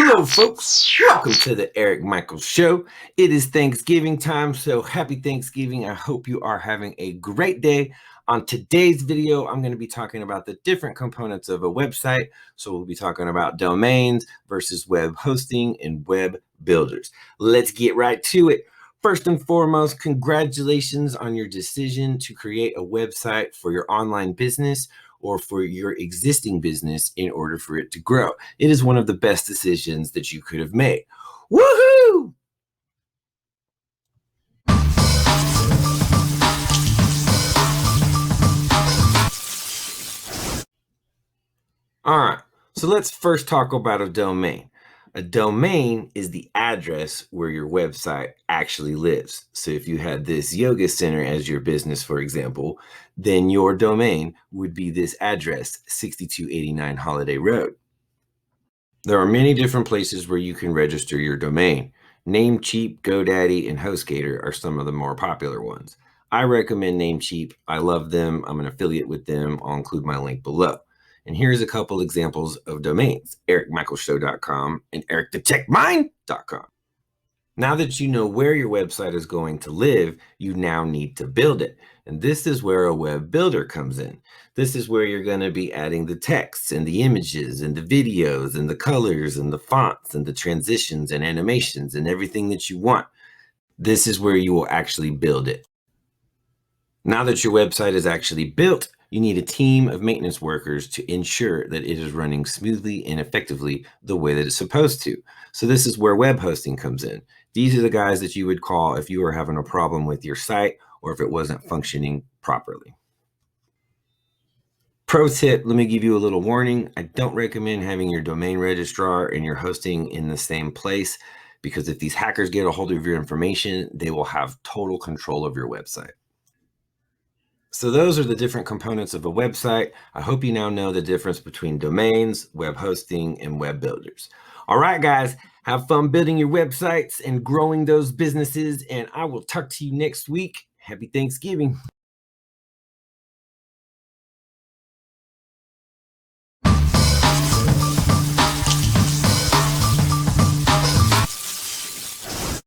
Hello, folks. Welcome to the Eric Michaels Show. It is Thanksgiving time, so happy Thanksgiving. I hope you are having a great day. On today's video, I'm going to be talking about the different components of a website. So we'll be talking about domains versus web hosting and web builders. Let's get right to it. First and foremost, congratulations on your decision to create a website for your online business or for your existing business in order for it to grow. It is one of the best decisions that you could have made. Woohoo! All right, so let's first talk about a domain. A domain is the address where your website actually lives. So if you had this yoga center as your business, for example, then your domain would be this address, 6289 Holiday Road. There are many different places where you can register your domain. Namecheap, GoDaddy, and HostGator are some of the more popular ones. I recommend Namecheap. I love them. I'm an affiliate with them. I'll include my link below. And here's a couple examples of domains: ericmichaelshow.com and ericthetechmind.com. Now that you know where your website is going to live, you now need to build it. And this is where a web builder comes in. This is where you're going to be adding the texts and the images and the videos and the colors and the fonts and the transitions and animations and everything that you want. This is where you will actually build it. Now that your website is actually built, you need a team of maintenance workers to ensure that it is running smoothly and effectively the way that it's supposed to. So this is where web hosting comes in. These are the guys that you would call if you were having a problem with your site or if it wasn't functioning properly. Pro tip, let me give you a little warning. I don't recommend having your domain registrar and your hosting in the same place, because if these hackers get a hold of your information, they will have total control of your website. So those are the different components of a website. I hope you now know the difference between domains, web hosting, and web builders. All right, guys, have fun building your websites and growing those businesses, and I will talk to you next week. Happy Thanksgiving.